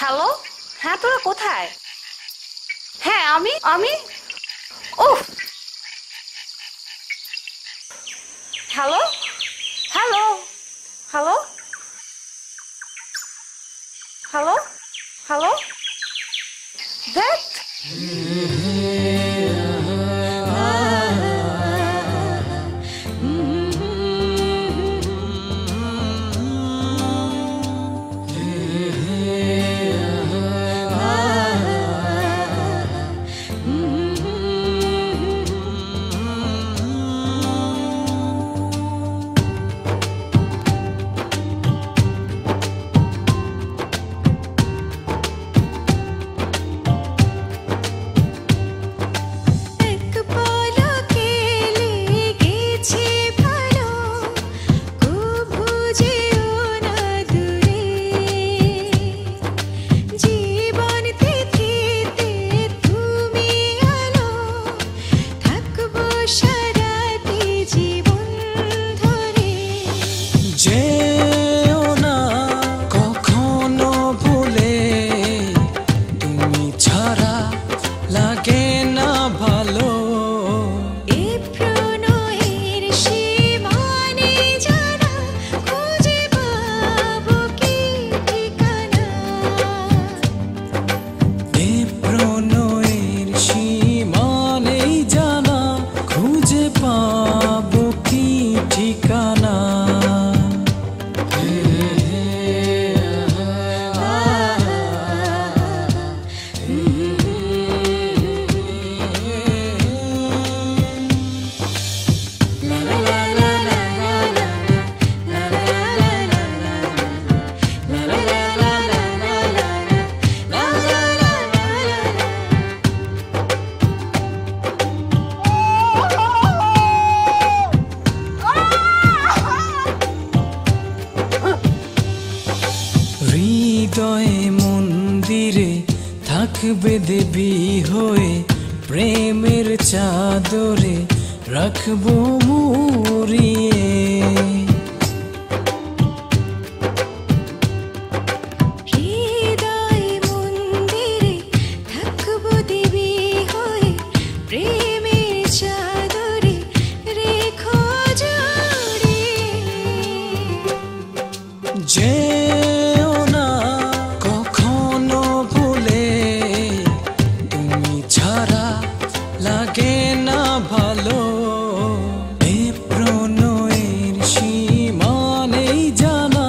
Hello, হ্যাঁ তোরা কোথায়? হ্যাঁ আমি আমি উফ, hello hello hello hello hello দেখ মন্দিরে থাকবে দেবী হয়ে প্রেমের চাদরে রাখবো মুড়িয়ে হৃদয় মন্দিরে থাকবো দেবী হয়ে প্রেমের চাদরে রেখো জড়িয়ে যেও না কখনো ভুলে তুমি ছাড়া লাগে না ভালো এ প্রণয়ের সীমা নেই জানা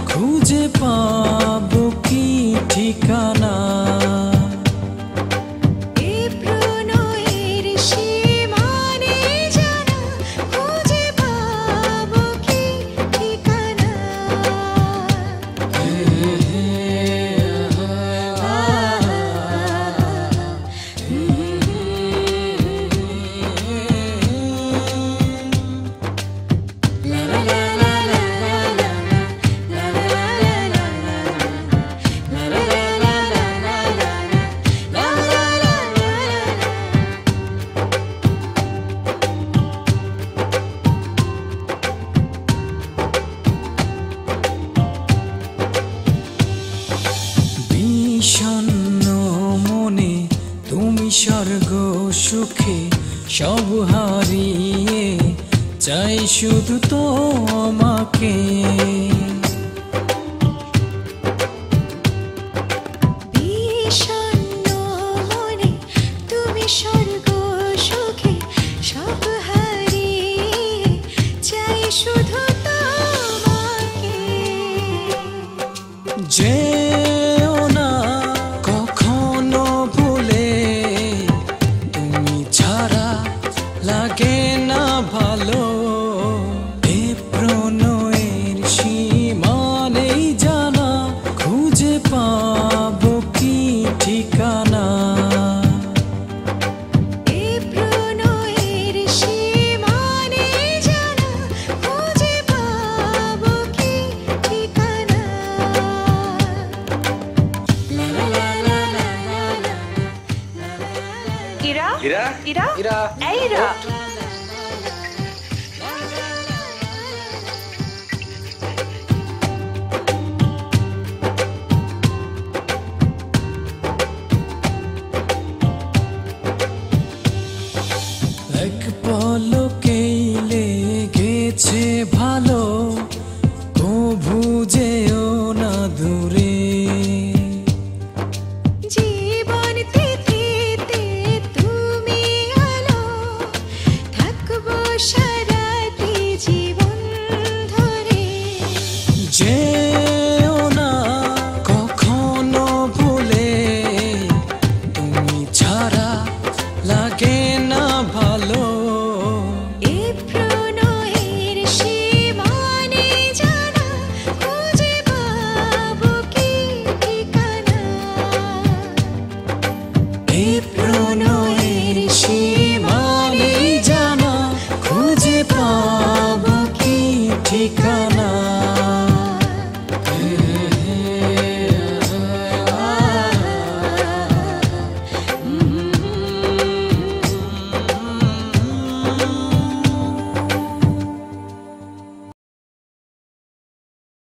খুঁজে পাবো কি ঠিকানা এ প্রণয়ের সীমা নেই জানা খুঁজে পাবো কি ঠিকানা বিষণ্ণ মনে তুমি স্বর্গ সুখে সব হারিয়ে চাই শুধু তোমাকে বিষণ্ণ মনে তুমি স্বর্গ সুখে সব হারিয়ে চাই শুধু তোমাকে যেও না কখনো ভুলে তুমি ছাড়া লাগে না ভালো এ প্রণয়ের সীমা নেই জানা খুঁজে পাবো কি ঠিকানা এ প্রণয়ের সীমা নেই জানা খুঁজে লেগেছে ভালো, কভু যেও না দূরে। জীবন থেকে তুমি আলো, থাকবো সারাটি জীবন ধরে। যেও না কখনো ভুলে, তুমি ছাড়া লাগে না ভালো। এ প্রণয়ের সীমানে জানা, খুঁজে পাবো কি ঠিকানা। এই প্রণয়ের সীমানে জানা, খুঁজে পাও